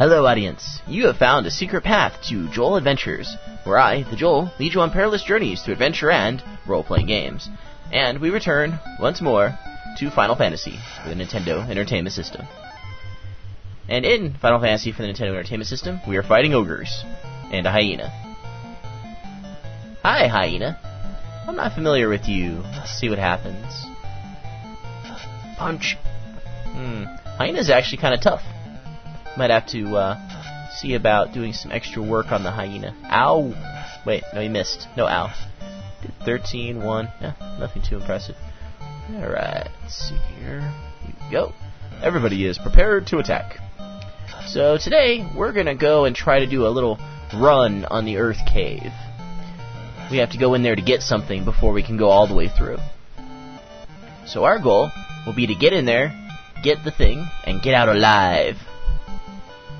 Hello, audience. You have found a secret path to Joel Adventures, where I, the Joel, lead you on perilous journeys through adventure and role-playing games. And we return, once more, to Final Fantasy for the Nintendo Entertainment System. And in Final Fantasy for the Nintendo Entertainment System, we are fighting ogres and a hyena. Hi, hyena. I'm not familiar with you. Let's see what happens. Punch. Hyena's actually kind of tough. Might have to see about doing some extra work on the hyena. Ow! Wait, no, you missed. No, ow. Did 13, 1. Yeah, nothing too impressive. Alright, let's see here. Here we go. Everybody is prepared to attack. So today, we're going to go and try to do a little run on the Earth Cave. We have to go in there to get something before we can go all the way through. So our goal will be to get in there, get the thing, and get out alive.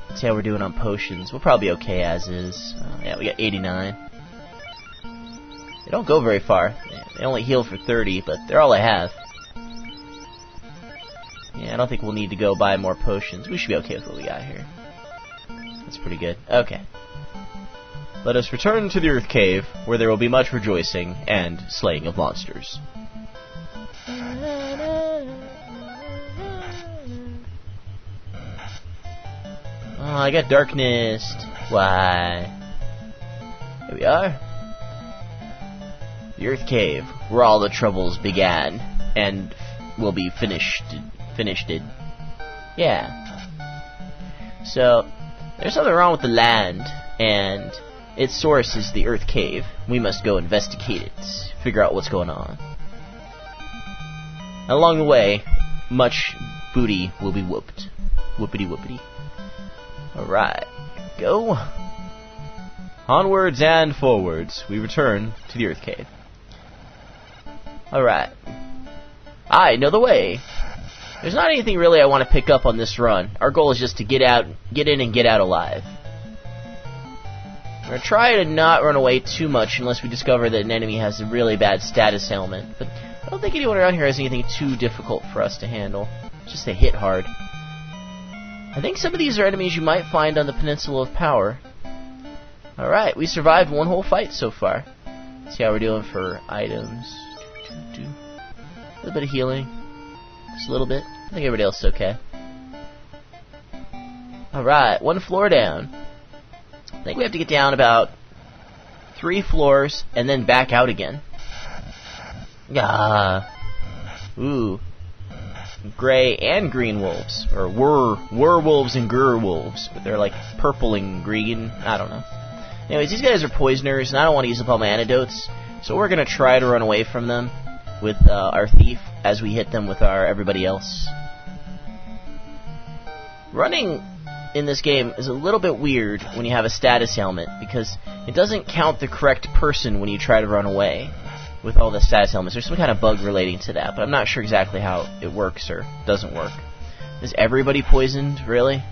Let's see how we're doing on potions. We'll probably be okay as is. Yeah, we got 89. They don't go very far. They only heal for 30, but they're all I have. Yeah, I don't think we'll need to go buy more potions. We should be okay with what we got here. That's pretty good. Okay. Let us return to the Earth Cave, where there will be much rejoicing and slaying of monsters. Oh, I got darkness. Why? Here we are. The Earth Cave, where all the troubles began, and will be finished. Yeah. So, there's something wrong with the land, and its source is the Earth Cave. We must go investigate it, figure out what's going on. And along the way, much booty will be whooped. Whoopity whoopity. Alright, go. Onwards and forwards, we return to the Earth Cave. Alright. I know the way. There's not anything really I want to pick up on this run. Our goal is just to get in and get out alive. We're going to try to not run away too much unless we discover that an enemy has a really bad status ailment. But I don't think anyone around here has anything too difficult for us to handle. It's just they hit hard. I think some of these are enemies you might find on the Peninsula of Power. Alright, we survived one whole fight so far. Let's see how we're doing for items. A little bit of healing. Just a little bit. I think everybody else is okay. Alright, one floor down. I think we have to get down about 3 floors and then back out again. Ooh. Gray and green wolves, or werewolves and wolves, but they're like purple and green. I don't know. Anyways, these guys are poisoners, and I don't want to use up all my antidotes, so we're gonna try to run away from them with our thief as we hit them with our everybody else. Running in this game is a little bit weird when you have a status ailment, because it doesn't count the correct person when you try to run away. With all the status elements. There's some kind of bug relating to that, but I'm not sure exactly how it works or doesn't work. Is everybody poisoned? Really?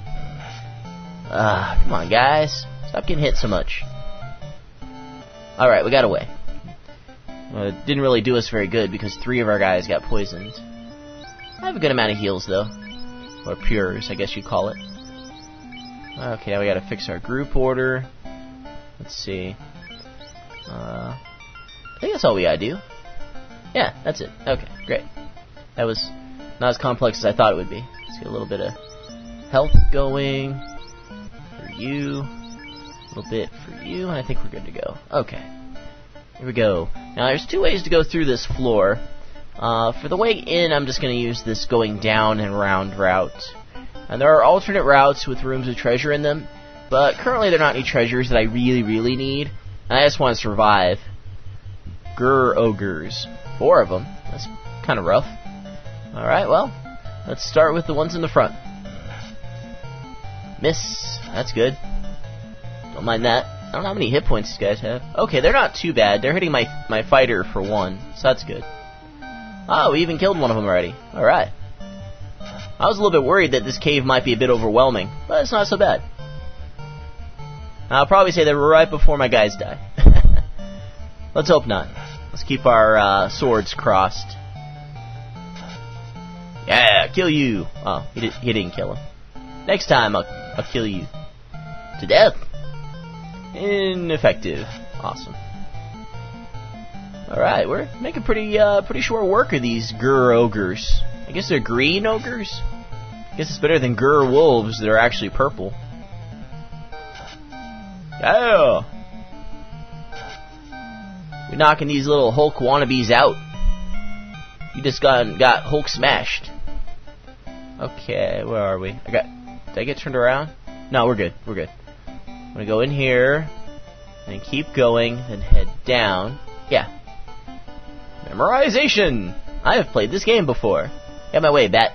Come on, guys. Stop getting hit so much. Alright, we got away. It didn't really do us very good because 3 of our guys got poisoned. I have a good amount of heals, though. Or pures, I guess you'd call it. Okay, now we gotta fix our group order. Let's see. I think that's all we gotta do. Yeah, that's it. Okay, great. That was not as complex as I thought it would be. Let's get a little bit of health going for you, a little bit for you, and I think we're good to go. Okay, here we go. Now there's 2 ways to go through this floor. For the way in, I'm just going to use this going down and around route. And there are alternate routes with rooms of treasure in them, but currently there are not any treasures that I really need, and I just want to survive. Ogres. 4 of them. That's kind of rough. Alright, well, let's start with the ones in the front. Miss. That's good. Don't mind that. I don't know how many hit points these guys have. Okay, they're not too bad. They're hitting my fighter for 1, so that's good. Oh, we even killed one of them already. Alright. I was a little bit worried that this cave might be a bit overwhelming, but it's not so bad. I'll probably say that right before my guys die. Let's hope not. Let's keep our swords crossed. Yeah, kill you. Oh, he didn't kill him. Next time, I'll kill you to death. Ineffective. Awesome. Alright, we're making pretty short work of these Gur ogres. I guess they're green ogres? I guess it's better than Gur wolves that are actually purple. Yeah! We're knocking these little Hulk wannabes out. You just got Hulk smashed. Okay, where are we? Did I get turned around? No, we're good. We're good. I'm gonna go in here and keep going, then head down. Yeah. Memorization! I have played this game before. Get my way, bat.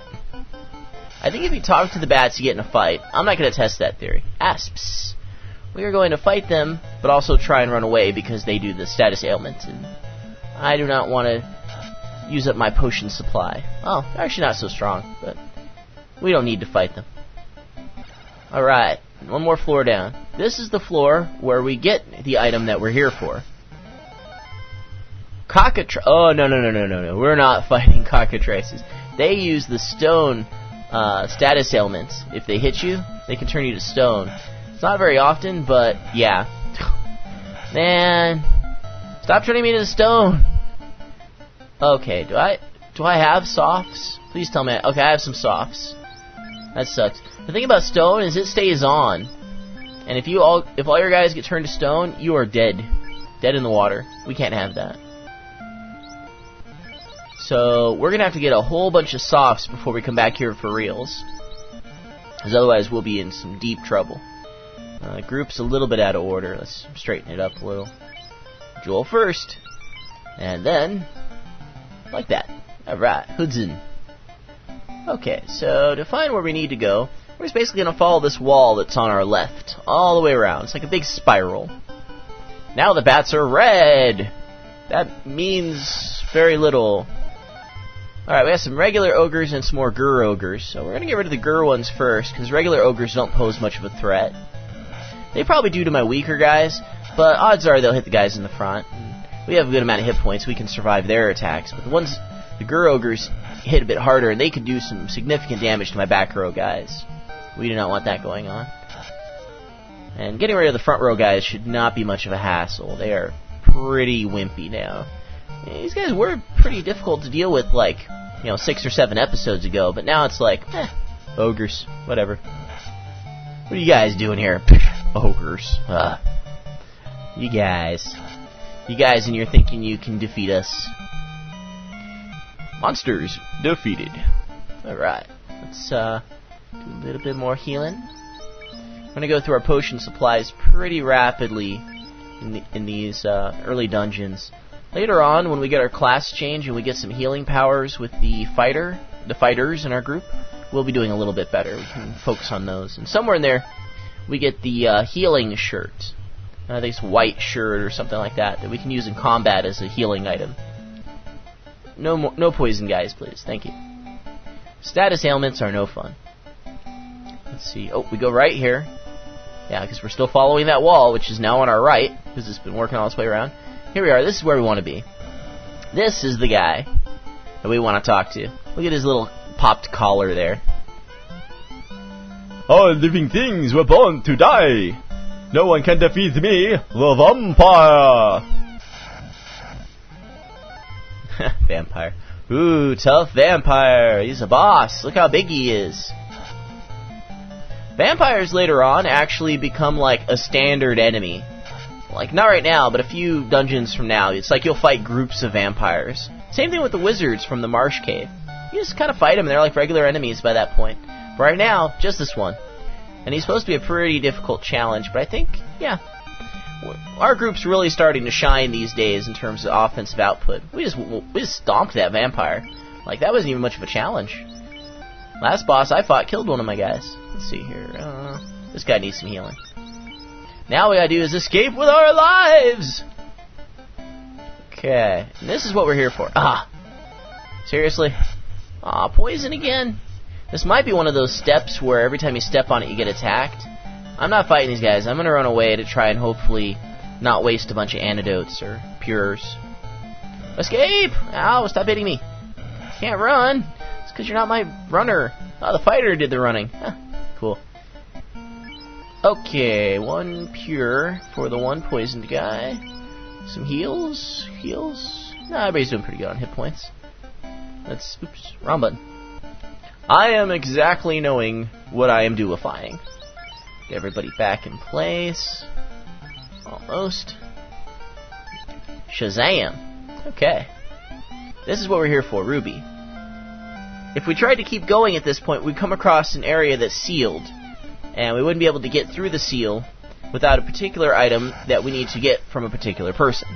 I think if you talk to the bats, you get in a fight. I'm not going to test that theory. Asps. We are going to fight them, but also try and run away because they do the status ailment. And I do not want to use up my potion supply. Oh, they're actually not so strong, but we don't need to fight them. Alright, one more floor down. This is the floor where we get the item that we're here for. Oh, no. We're not fighting cockatrices. They use the stone status ailments. If they hit you, they can turn you to stone. It's not very often, but yeah. Man, stop turning me to stone. Okay, do I have softs? Please tell me. Okay, I have some softs. That sucks. The thing about stone is it stays on. And if all your guys get turned to stone, you are dead. Dead in the water. We can't have that. So, we're going to have to get a whole bunch of softs before we come back here for reals. Because otherwise we'll be in some deep trouble. Group's a little bit out of order. Let's straighten it up a little. Joel first. And then, like that. Alright, Hudson. Okay, so to find where we need to go, we're just basically going to follow this wall that's on our left. All the way around. It's like a big spiral. Now the bats are red! That means very little. Alright, we have some regular ogres and some more Gur ogres. So we're going to get rid of the Gur ones first, because regular ogres don't pose much of a threat. They probably do to my weaker guys, but odds are they'll hit the guys in the front. We have a good amount of hit points, we can survive their attacks. But the Gur ogres hit a bit harder, and they could do some significant damage to my back row guys. We do not want that going on. And getting rid of the front row guys should not be much of a hassle. They are pretty wimpy now. These guys were pretty difficult to deal with, like, 6 or 7 episodes ago, but now it's like, ogres, whatever. What are you guys doing here? Ogres. You guys and you're thinking you can defeat us. Monsters defeated. Alright, let's do a little bit more healing. I'm gonna go through our potion supplies pretty rapidly in these early dungeons. Later on, when we get our class change and we get some healing powers with the fighters in our group, we'll be doing a little bit better. We can focus on those. And somewhere in there, we get the healing shirt. I think it's white shirt or something like that we can use in combat as a healing item. No poison, guys, please. Thank you. Status ailments are no fun. Let's see. Oh, we go right here. Yeah, because we're still following that wall, which is now on our right, because it's been working all its way around. Here we are. This is where we want to be. This is the guy that we want to talk to. Look at his little popped collar there. All living things were born to die. No one can defeat me, the vampire. Vampire. Ooh, tough vampire. He's a boss. Look how big he is. Vampires later on actually become like a standard enemy. Like, not right now, but a few dungeons from now, it's like you'll fight groups of vampires. Same thing with the wizards from the Marsh Cave. You just kind of fight them, and they're like regular enemies by that point. But right now, just this one. And he's supposed to be a pretty difficult challenge, but I think, yeah, our group's really starting to shine these days in terms of offensive output. We just stomped that vampire. Like, that wasn't even much of a challenge. Last boss I fought killed one of my guys. Let's see here. This guy needs some healing. Now what we gotta do is escape with our lives! Okay, and this is what we're here for. Seriously? Poison again? This might be one of those steps where every time you step on it you get attacked. I'm not fighting these guys. I'm gonna run away to try and hopefully not waste a bunch of antidotes or pures. Escape! Ow, stop hitting me. Can't run. It's because you're not my runner. Oh, the fighter did the running. Huh, cool. Okay, 1 pure for the 1 poisoned guy. Some heals. Nah, everybody's doing pretty good on hit points. Oops, wrong button. I am exactly knowing what I am doifying. Get everybody back in place. Almost. Shazam! Okay. This is what we're here for, Ruby. If we tried to keep going at this point, we'd come across an area that's sealed. And we wouldn't be able to get through the seal without a particular item that we need to get from a particular person.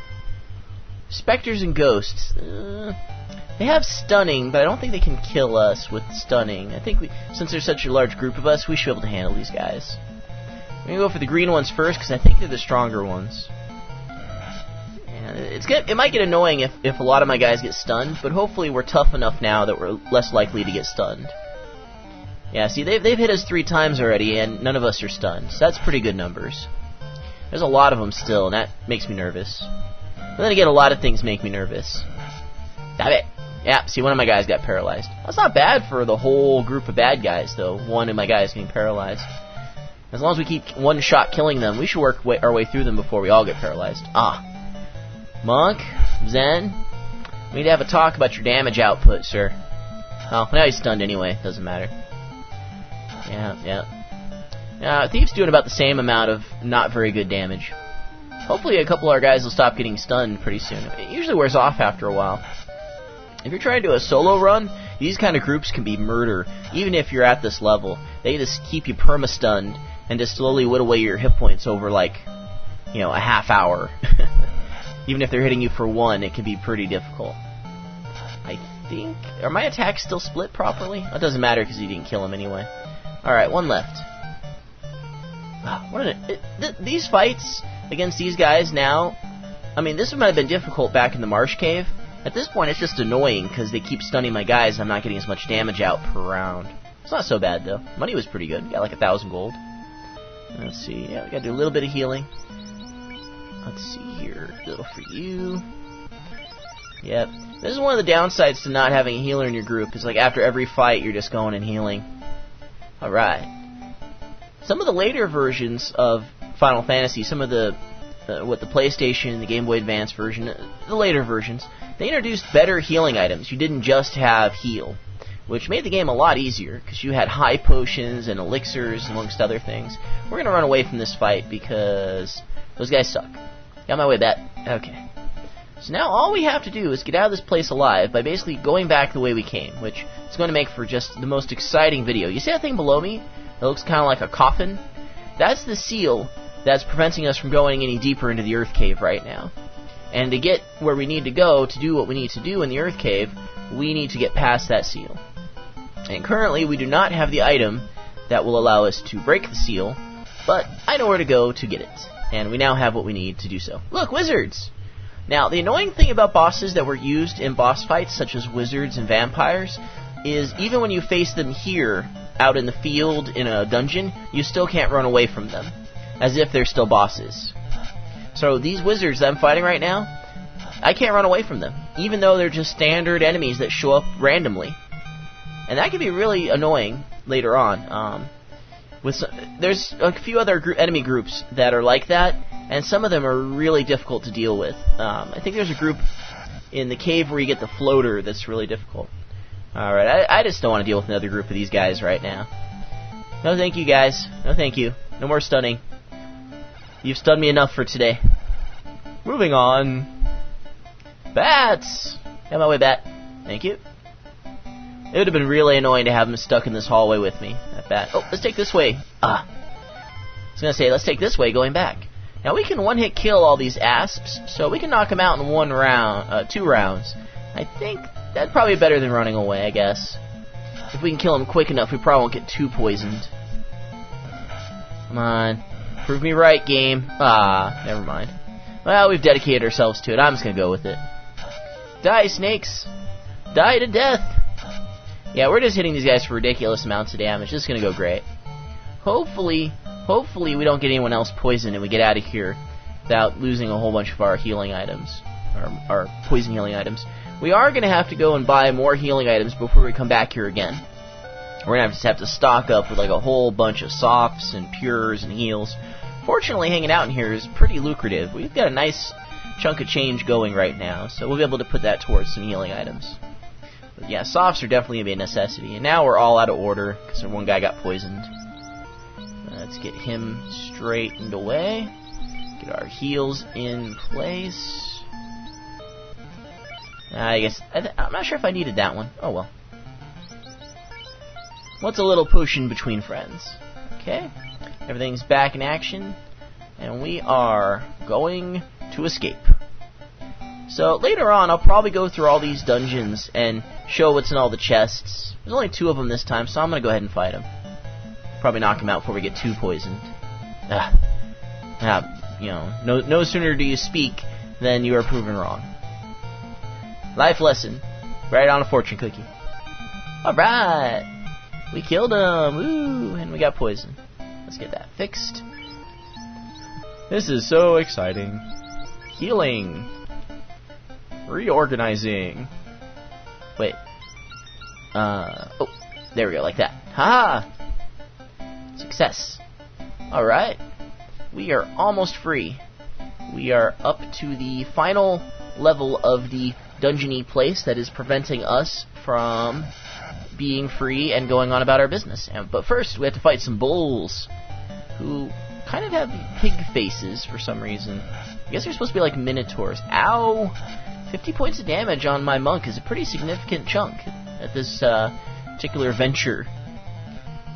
Specters and ghosts. They have stunning, but I don't think they can kill us with stunning. I think since there's such a large group of us, we should be able to handle these guys. I'm going to go for the green ones first, because I think they're the stronger ones. And it might get annoying if a lot of my guys get stunned, but hopefully we're tough enough now that we're less likely to get stunned. Yeah, see, they've hit us 3 times already, and none of us are stunned, so that's pretty good numbers. There's a lot of them still, and that makes me nervous. But then again, a lot of things make me nervous. Damn it! Yeah, see, one of my guys got paralyzed. That's not bad for the whole group of bad guys, though. One of my guys getting paralyzed. As long as we keep one shot killing them, we should work our way through them before we all get paralyzed. Monk, Zen, we need to have a talk about your damage output, sir. Oh, now he's stunned anyway. Doesn't matter. Yeah. Thief's doing about the same amount of not very good damage. Hopefully a couple of our guys will stop getting stunned pretty soon. It usually wears off after a while. If you're trying to do a solo run, these kind of groups can be murder, even if you're at this level. They just keep you perma-stunned and just slowly whittle away your hit points over, like, a half hour. Even if they're hitting you for 1, it can be pretty difficult. I think... Are my attacks still split properly? It doesn't matter because you didn't kill him anyway. Alright, 1 left. These fights against these guys now... I mean, this might have been difficult back in the Marsh Cave. At this point, it's just annoying because they keep stunning my guys and I'm not getting as much damage out per round. It's not so bad, though. Money was pretty good. Got like 1,000 gold. Let's see. Yeah, we gotta do a little bit of healing. Let's see here. A little for you. Yep. This is one of the downsides to not having a healer in your group. It's like after every fight, you're just going and healing. Alright. Some of the later versions of Final Fantasy, some of the PlayStation, the Game Boy Advance version, the later versions, they introduced better healing items. You didn't just have heal, which made the game a lot easier, because you had high potions and elixirs, amongst other things. We're going to run away from this fight, because those guys suck. Got my way back. Okay. So now all we have to do is get out of this place alive by basically going back the way we came, which is going to make for just the most exciting video. You see that thing below me? It looks kind of like a coffin? That's the seal that's preventing us from going any deeper into the Earth Cave right now. And to get where we need to go to do what we need to do in the Earth Cave, we need to get past that seal. And currently we do not have the item that will allow us to break the seal, but I know where to go to get it. And we now have what we need to do so. Look, wizards! Now, the annoying thing about bosses that were used in boss fights, such as wizards and vampires, is even when you face them here, out in the field, in a dungeon, you still can't run away from them, as if they're still bosses. So these wizards that I'm fighting right now, I can't run away from them, even though they're just standard enemies that show up randomly. And that can be really annoying later on. There's a few other enemy groups that are like that, and some of them are really difficult to deal with. I think there's a group in the cave where you get the floater that's really difficult. Alright, I just don't want to deal with another group of these guys right now. No thank you, guys. No thank you. No more stunning. You've stunned me enough for today. Moving on. Bats! Got my way back. Thank you. It would have been really annoying to have him stuck in this hallway with me. That bat. Oh, let's take this way. I was going to say, let's take this way going back. Now we can one-hit kill all these asps, so we can knock them out in 2 rounds. I think that'd probably be better than running away, I guess. If we can kill them quick enough, we probably won't get too poisoned. Come on. Prove me right, game. Never mind. Well, we've dedicated ourselves to it. I'm just going to go with it. Die, snakes. Die to death. Yeah, we're just hitting these guys for ridiculous amounts of damage. This is going to go great. Hopefully we don't get anyone else poisoned and we get out of here without losing a whole bunch of our healing items. Our poison healing items. We are going to have to go and buy more healing items before we come back here again. we're gonna just have to stock up with like a whole bunch of softs and pures and heals. Fortunately, hanging out in here is pretty lucrative. We've got a nice chunk of change going right now, so we'll be able to put that towards some healing items. But yeah, softs are definitely gonna be a necessity. And now we're all out of order because one guy got poisoned. Let's get him straightened away. Get our heals in place. I guess I'm not sure if I needed that one. Oh well. What's a little potion between friends? Okay. Everything's back in action, and we are going to escape. So later on, I'll probably go through all these dungeons and show what's in all the chests. There's only 2 of them this time, so I'm going to go ahead and fight them. Probably knock him out before we get too poisoned. You know, no sooner do you speak than you are proven wrong. Life lesson, right on a fortune cookie. Alright, we killed him, woo, and we got poison. Let's get that fixed. This is so exciting. Healing. Reorganizing. Wait. Oh, there we go, like that. Ha! Success. Alright. We are almost free. We are up to the final level of the dungeony place that is preventing us from being free and going on about our business. But first, we have to fight some bulls who kind of have pig faces for some reason. I guess they're supposed to be like minotaurs. Ow! 50 points of damage on my monk is a pretty significant chunk at this particular venture.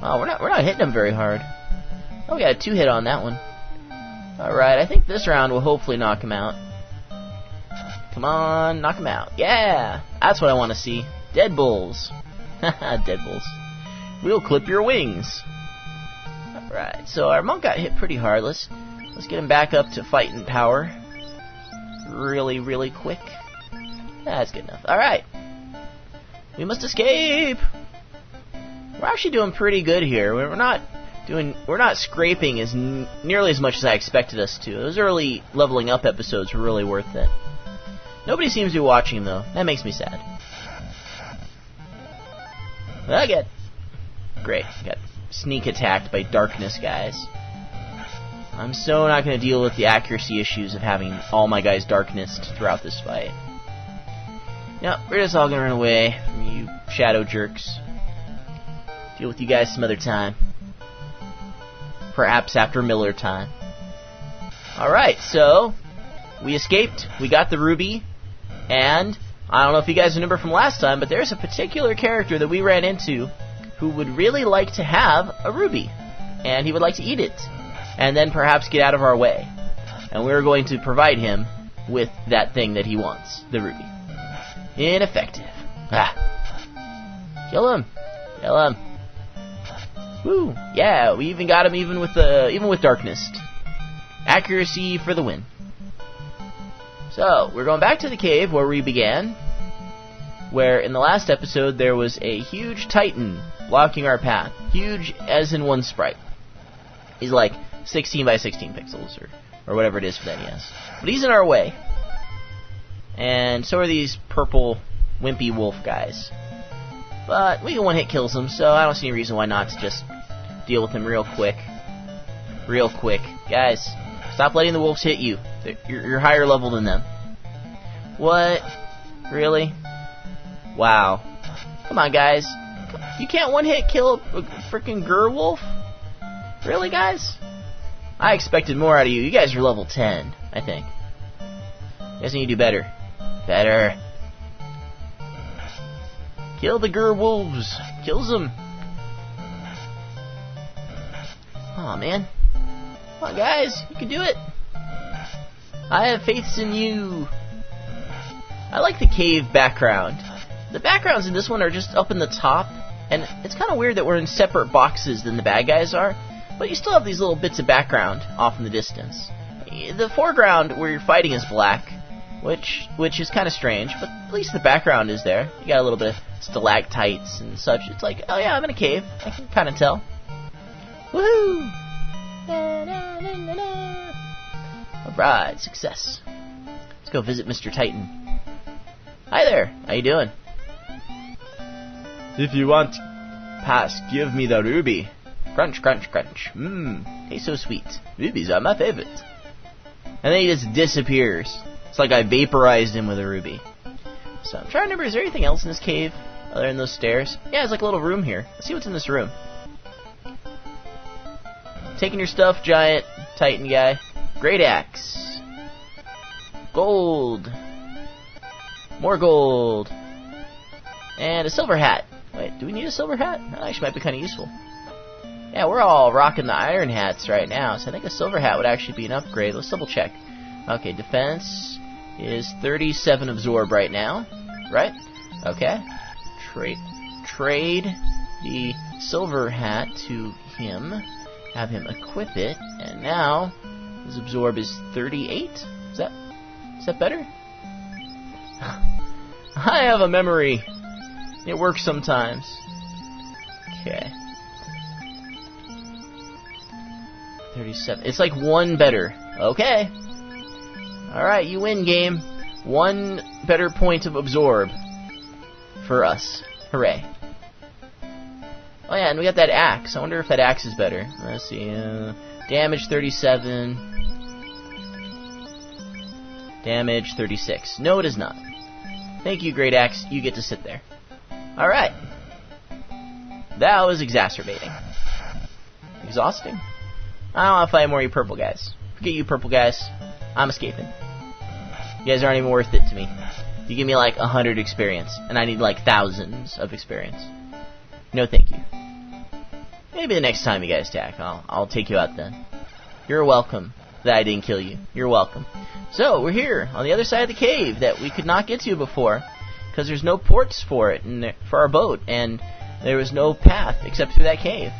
Oh, we're not hitting him very hard. Oh, we got a 2-hit on that one. Alright, I think this round will hopefully knock him out. Come on, knock him out. Yeah! That's what I want to see. Dead bulls. Haha, dead bulls. We'll clip your wings. Alright, so our monk got hit pretty hard. Let's get him back up to fighting power. Really, really quick. That's good enough. Alright. We must escape! We're actually doing pretty good here. We're not scraping as nearly as much as I expected us to. Those early leveling up episodes were really worth it. Nobody seems to be watching though. That makes me sad. Again. Great. Got sneak attacked by darkness guys. I'm so not going to deal with the accuracy issues of having all my guys darknessed throughout this fight. No, we're just all going to run away from you shadow jerks. Deal with you guys some other time. Perhaps after Miller time. Alright, so we escaped, we got the ruby, and I don't know if you guys remember from last time, but there's a particular character that we ran into who would really like to have a ruby, and he would like to eat it, and then perhaps get out of our way. And we're going to provide him with that thing that he wants, the ruby. Ineffective. Kill him. Kill him. Woo! Yeah, we even got him even with darkness. Accuracy for the win. So, we're going back to the cave where we began, where in the last episode there was a huge titan blocking our path. Huge as in one sprite. He's like 16 by 16 pixels, or whatever it is for the NES. But he's in our way. And so are these purple wimpy wolf guys. But we can one-hit kills him, so I don't see any reason why not to just deal with him real quick. Real quick. Guys, stop letting the wolves hit you. You're higher level than them. What? Really? Wow. Come on, guys. You can't one-hit kill a freaking Gerwolf? Really, guys? I expected more out of you. You guys are level 10, I think. You guys need to do better. Better. Kill the Gerwolves. Kills them. Aw, man. Come on, guys. You can do it. I have faith in you. I like the cave background. The backgrounds in this one are just up in the top, and it's kind of weird that we're in separate boxes than the bad guys are, but you still have these little bits of background off in the distance. The foreground where you're fighting is black, which is kind of strange, but at least the background is there. You got a little bit of stalactites and such. It's like, oh yeah, I'm in a cave. I can kind of tell. Woohoo! Alright, success. Let's go visit Mr. Titan. Hi there, how you doing? If you want Pass, give me the ruby. Crunch, crunch, crunch. Tastes so sweet. Rubies are my favorite. And then he just disappears. It's like I vaporized him with a ruby. So I'm trying to remember, is there anything else in this cave other than those stairs? Yeah, there's like a little room here. Let's see what's in this room. Taking your stuff, giant titan guy. Great axe. Gold. More gold. And a silver hat. Wait, do we need a silver hat? That actually might be kind of useful. Yeah, we're all rocking the iron hats right now, so I think a silver hat would actually be an upgrade. Let's double check. Okay, defense is 37 absorb right now, right? Okay. Trade the silver hat to him, have him equip it, and now his absorb is 38. Is that better? I have a memory. It works sometimes. Okay. 37. It's like one better. Okay. Alright, you win, game. One better point of absorb for us. Hooray. Oh yeah, and we got that axe. I wonder if that axe is better. Let's see. Damage 37. Damage 36. No, it is not. Thank you, Great Axe. You get to sit there. Alright. That was exacerbating. Exhausting? I don't want to fight more of you purple guys. Forget you purple guys. I'm escaping. You guys aren't even worth it to me. You give me like 100 experience, and I need like thousands of experience. No thank you. Maybe the next time you guys attack, I'll take you out then. You're welcome that I didn't kill you. You're welcome. So, we're here on the other side of the cave that we could not get to before, because there's no ports for it, for our boat, and there was no path except through that cave.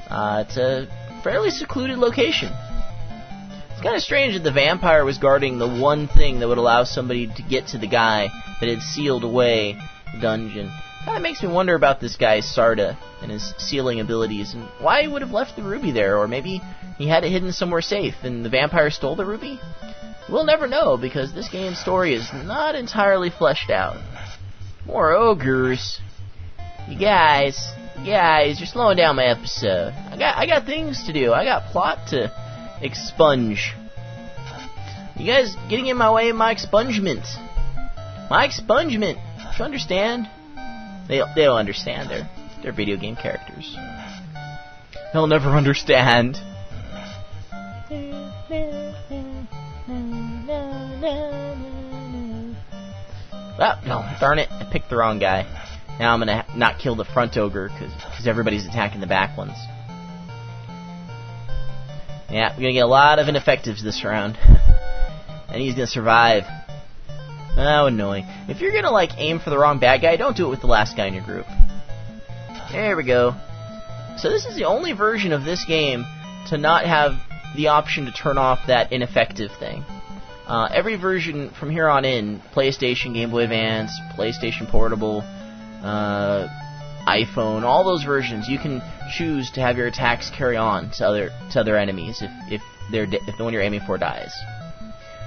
It's a fairly secluded location. It's kind of strange that the vampire was guarding the one thing that would allow somebody to get to the guy that had sealed away the dungeon. Kind of makes me wonder about this guy Sarda and his sealing abilities, and why he would have left the ruby there, or maybe he had it hidden somewhere safe and the vampire stole the ruby? We'll never know, because this game's story is not entirely fleshed out. More ogres. You guys, you're slowing down my episode. I got things to do. I got plot to expunge. You guys getting in my way of my expungement. My expungement. Do you understand? They don't understand. They're video game characters. They'll never understand. Oh, no, darn it. I picked the wrong guy. Now I'm going to not kill the front ogre because everybody's attacking the back ones. Yeah, we're going to get a lot of ineffectives this round. And he's going to survive. Oh, annoying. If you're going to, like, aim for the wrong bad guy, don't do it with the last guy in your group. There we go. So this is the only version of this game to not have the option to turn off that ineffective thing. Every version from here on in, PlayStation, Game Boy Advance, PlayStation Portable, iPhone, all those versions, you can choose to have your attacks carry on to other enemies if the one you're aiming for dies.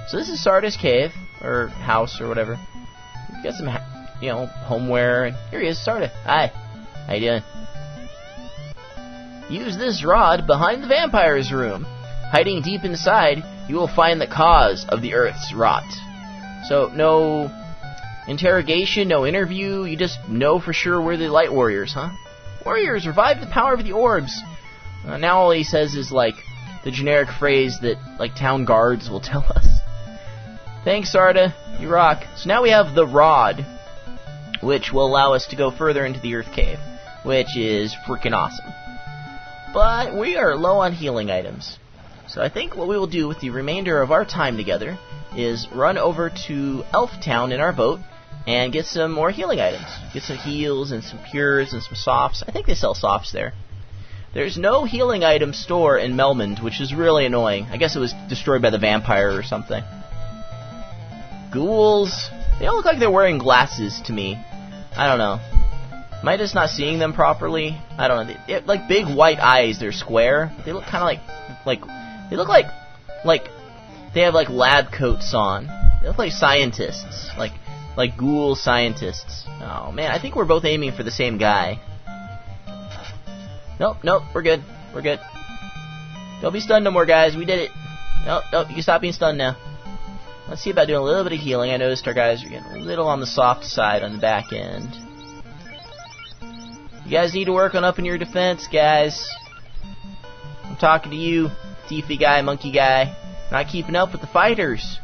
So this is Sarda's cave, or house, or whatever. We've got some, homeware, and here he is, Sarda. Hi. How you doing? Use this rod behind the vampire's room. Hiding deep inside, you will find the cause of the Earth's rot. So, no interrogation, no interview, you just know for sure we're the Light Warriors, huh? Warriors, revive the power of the orbs. Now all he says is, like, the generic phrase that, like, town guards will tell us. Thanks, Sarda. You rock. So now we have the rod, which will allow us to go further into the Earth Cave, which is freaking awesome. But we are low on healing items. So I think what we will do with the remainder of our time together is run over to Elf Town in our boat and get some more healing items. Get some heals and some cures and some softs. I think they sell softs there. There's no healing item store in Melmond, which is really annoying. I guess it was destroyed by the vampire or something. Ghouls. They all look like they're wearing glasses to me. I don't know. Am I just not seeing them properly? I don't know. They have, like, big white eyes. They're square. They look kind of like they look like they have, like, lab coats on. They look like scientists. Like ghoul scientists. Oh, man. I think we're both aiming for the same guy. Nope, nope, we're good. We're good. Don't be stunned no more, guys. We did it. Nope, nope, you can stop being stunned now. Let's see about doing a little bit of healing. I noticed our guys are getting a little on the soft side on the back end. You guys need to work on upping your defense, guys. I'm talking to you, thiefy guy, monkey guy. Not keeping up with the fighters.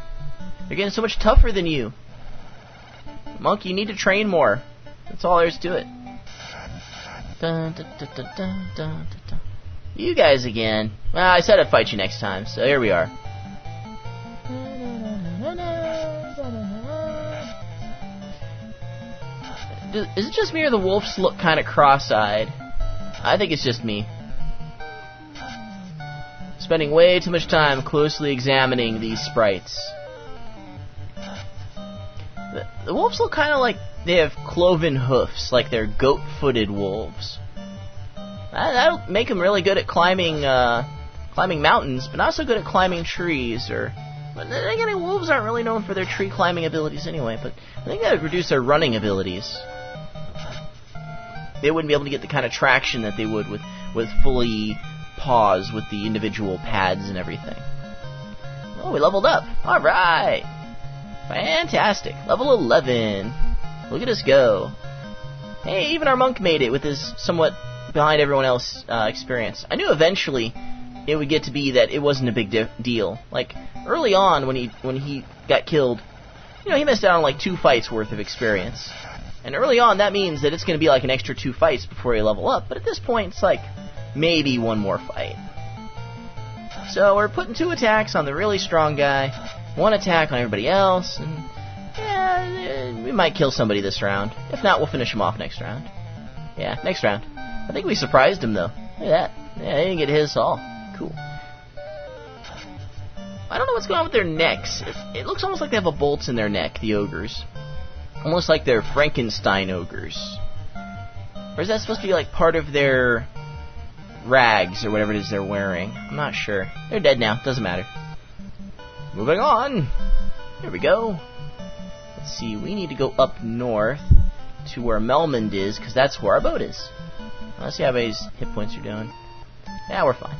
They're getting so much tougher than you. Monkey, you need to train more. That's all there is to it. Dun, dun, dun, dun, dun, dun, dun. You guys again. Well, I said I'd fight you next time, so here we are. Is it just me or the wolves look kind of cross-eyed? I think it's just me. Spending way too much time closely examining these sprites. The wolves look kind of like they have cloven hoofs, like they're goat-footed wolves. That'll make them really good at climbing mountains, but not so good at climbing trees. But then again, wolves aren't really known for their tree climbing abilities anyway. But I think that would reduce their running abilities. They wouldn't be able to get the kind of traction that they would with fully paws with the individual pads and everything. Oh, we leveled up. All right. Fantastic. Level 11. Look at us go. Hey, even our monk made it with his somewhat behind everyone else experience. I knew eventually it would get to be that it wasn't a big deal. Like, early on when he got killed, he missed out on like 2 fights worth of experience. And early on, that means that it's going to be like an extra 2 fights before you level up. But at this point, it's like maybe 1 more fight. So we're putting 2 attacks on the really strong guy, 1 attack on everybody else, and yeah, we might kill somebody this round. If not, we'll finish him off next round. Yeah, next round. I think we surprised him, though. Look at that. Yeah, they didn't get his all. Cool. I don't know what's going on with their necks. It looks almost like they have a bolts in their neck, the ogres. Almost like they're Frankenstein ogres. Or is that supposed to be like part of their rags or whatever it is they're wearing? I'm not sure. They're dead now. Doesn't matter. Moving on. Here we go. Let's see. We need to go up north to where Melmond is, because that's where our boat is. Let's see how many hit points you're doing. Yeah, we're fine.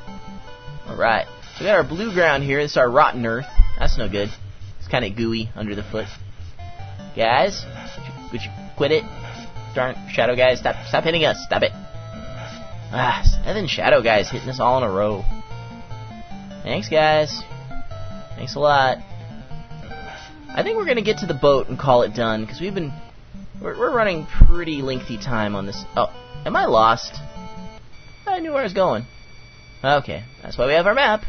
Alright. So we got our blue ground here. This is our rotten earth. That's no good. It's kind of gooey under the foot. Guys, would you quit it? Darn shadow guys, stop hitting us. Stop it. And then shadow guys hitting us all in a row. Thanks, guys. Thanks a lot. I think we're gonna get to the boat and call it done, because we're running pretty lengthy time on this. Oh, am I lost? I knew where I was going. Okay, that's why we have our map.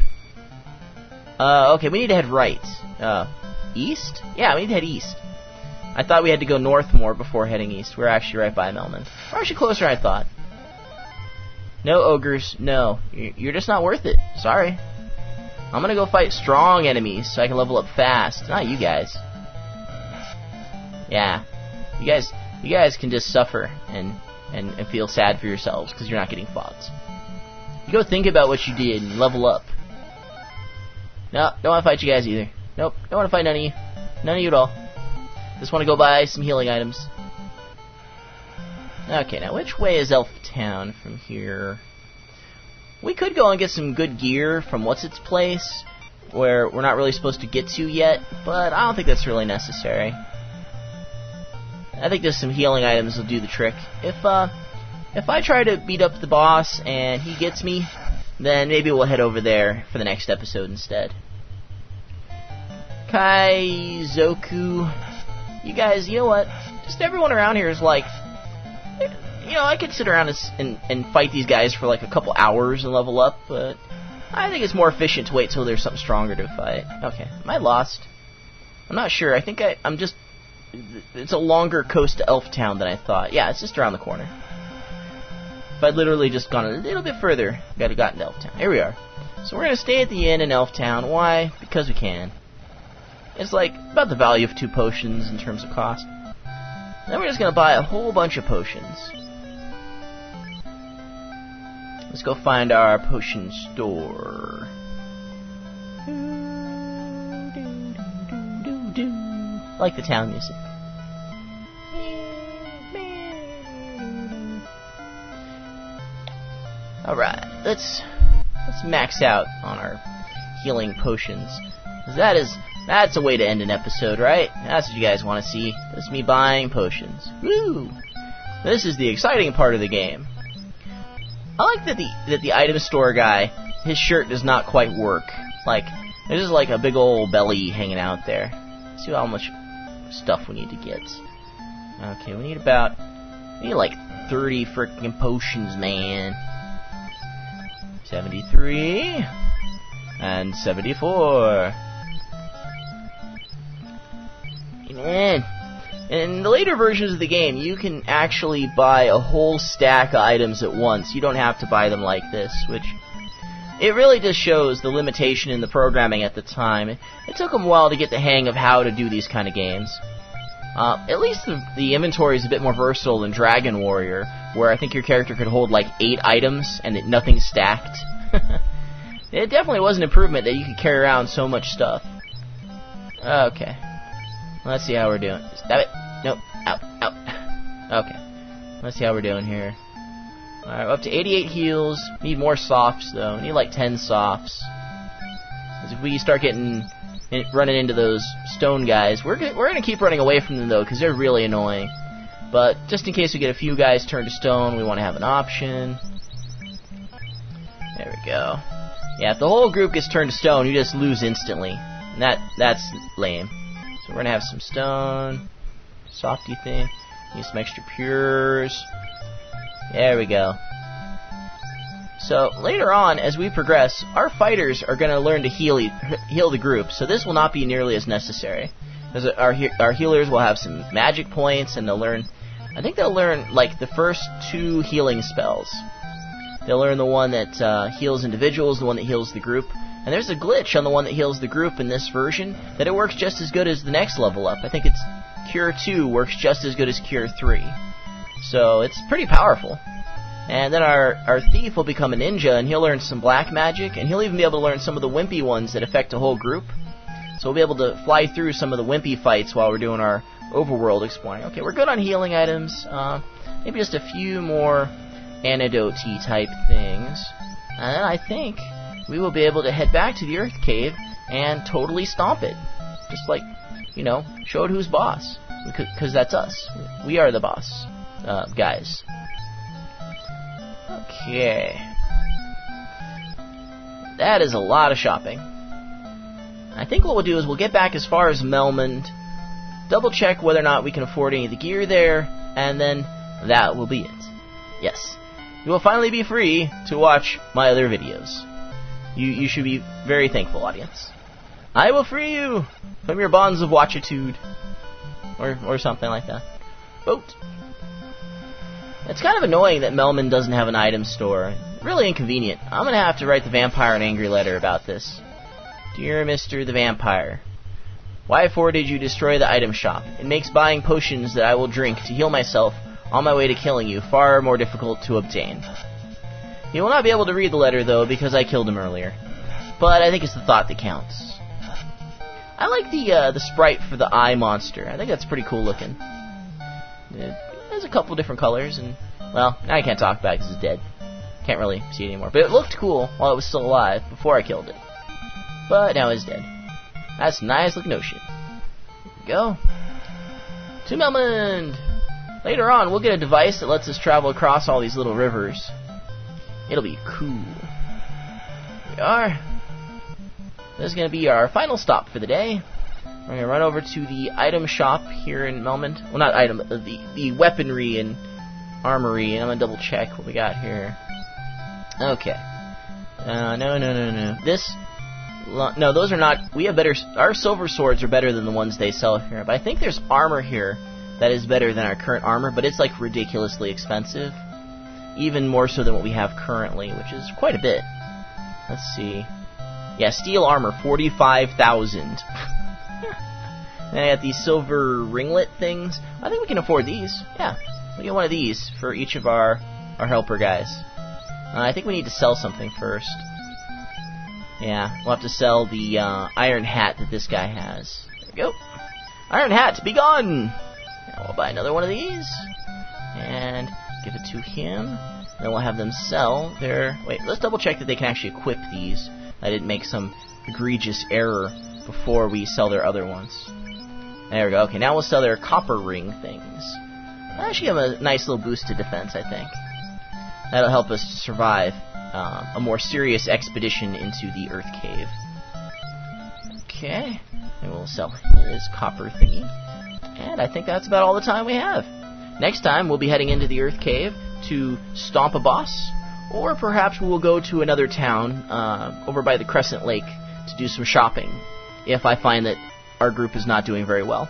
Okay, we need to head right. East? Yeah, we need to head east. I thought we had to go north more before heading east. We're actually right by Melmond. We're actually closer than I thought. No ogres, no. You're just not worth it. Sorry. I'm gonna go fight strong enemies so I can level up fast. Not you guys. Yeah. You guys can just suffer and feel sad for yourselves because you're not getting fought. You go think about what you did and level up. No, don't want to fight you guys either. Nope, don't want to fight none of you. None of you at all. Just want to go buy some healing items. Okay, now which way is Elf Town from here? We could go and get some good gear from what's-its-place, where we're not really supposed to get to yet, but I don't think that's really necessary. I think just some healing items will do the trick. If I try to beat up the boss and he gets me, then maybe we'll head over there for the next episode instead. Kaizoku. You guys, you know what? Just everyone around here is like... I could sit around and fight these guys for like a couple hours and level up, but I think it's more efficient to wait till there's something stronger to fight. Okay, am I lost? I'm not sure. I think I'm just... It's a longer coast to Elf Town than I thought. Yeah, it's just around the corner. If I'd literally just gone a little bit further, I'd have gotten to Elf Town. Here we are. So we're going to stay at the inn in Elf Town. Why? Because we can. It's like about the value of 2 potions in terms of cost. Then we're just going to buy a whole bunch of potions. Let's go find our potion store. I like the town music. Alright, let's max out on our healing potions. 'Cause that's a way to end an episode, right? That's what you guys want to see. That's me buying potions. Woo! This is the exciting part of the game. I like that the item store guy, his shirt does not quite work. Like, there's just like a big old belly hanging out there. Let's see how much stuff we need to get. Okay, we need like 30 freaking potions, man. 73 and 74. And in the later versions of the game, you can actually buy a whole stack of items at once. You don't have to buy them like this, which it really just shows the limitation in the programming at the time. It took them a while to get the hang of how to do these kind of games. At least the inventory is a bit more versatile than Dragon Warrior, where I think your character could hold like 8 items and nothing's stacked. It definitely was an improvement that you could carry around so much stuff. Okay. Let's see how we're doing. Stab it. Nope. Out. Okay. Let's see how we're doing here. Alright, we're up to 88 heals. Need more softs, though. Need like 10 softs. Because if we start running into those stone guys, we're gonna keep running away from them, though, because they're really annoying. But just in case we get a few guys turned to stone, we want to have an option. There we go. Yeah, if the whole group gets turned to stone, you just lose instantly. And that's lame. So we're going to have some stone. Softy thing. Need some extra pures. There we go. So later on, as we progress, our fighters are going to learn to heal the group. So this will not be nearly as necessary. Because our healers will have some magic points, and I think they'll learn like the first 2 healing spells. They'll learn the one that heals individuals, the one that heals the group. And there's a glitch on the one that heals the group in this version, that it works just as good as the next level up. I think it's Cure 2 works just as good as Cure 3. So it's pretty powerful. And then our thief will become a ninja, and he'll learn some black magic, and he'll even be able to learn some of the wimpy ones that affect a whole group. So we'll be able to fly through some of the wimpy fights while we're doing our overworld exploring. Okay, we're good on healing items. Maybe just a few more antidote-y type things. And then I think we will be able to head back to the Earth Cave and totally stomp it. Just like, show it who's boss. Because that's us. We are the boss, guys. Okay. That is a lot of shopping. I think what we'll do is we'll get back as far as Melmond, double check whether or not we can afford any of the gear there, and then that will be it. Yes. You will finally be free to watch my other videos. You should be very thankful, audience. I will free you from your bonds of watchitude. Or something like that. Vote. It's kind of annoying that Melmond doesn't have an item store. Really inconvenient. I'm going to have to write the vampire an angry letter about this. Dear Mr. the Vampire, why for did you destroy the item shop? It makes buying potions that I will drink to heal myself on my way to killing you far more difficult to obtain. He will not be able to read the letter, though, because I killed him earlier. But I think it's the thought that counts. I like the sprite for the eye monster. I think that's pretty cool looking. It has a couple different colors, and, well, now I can't talk about it because it's dead. Can't really see it anymore. But it looked cool while it was still alive, before I killed it. But now it's dead. That's a nice looking ocean. Here we go. To Melmond! Later on, we'll get a device that lets us travel across all these little rivers. It'll be cool. Here we are. This is going to be our final stop for the day. We're going to run over to the item shop here in Melmond. Well, not item, the weaponry and armory, and I'm going to double check what we got here. Okay. No. No, those are not... We have better... Our silver swords are better than the ones they sell here. But I think there's armor here that is better than our current armor, but it's like ridiculously expensive. Even more so than what we have currently, which is quite a bit. Let's see. Yeah, steel armor, 45,000. And I got these silver ringlet things. I think we can afford these. Yeah, we get one of these for each of our helper guys. I think we need to sell something first. Yeah, we'll have to sell the iron hat that this guy has. There we go. Iron hat, be gone! Now we'll buy another one of these. And give it to him. Then we'll have them sell their... Wait, let's double check that they can actually equip these. I didn't make some egregious error before we sell their other ones. There we go. Okay, now we'll sell their copper ring things. That actually have a nice little boost to defense, I think. That'll help us survive a more serious expedition into the Earth Cave. Okay, and we'll sell his copper thingy. And I think that's about all the time we have. Next time, we'll be heading into the Earth Cave to stomp a boss, or perhaps we will go to another town over by the Crescent Lake to do some shopping, if I find that our group is not doing very well.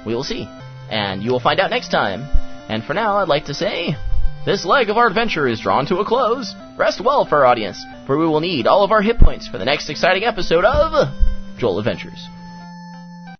We will see, and you will find out next time. And for now, I'd like to say, this leg of our adventure is drawn to a close. Rest well for our audience, for we will need all of our hit points for the next exciting episode of Joel Adventures.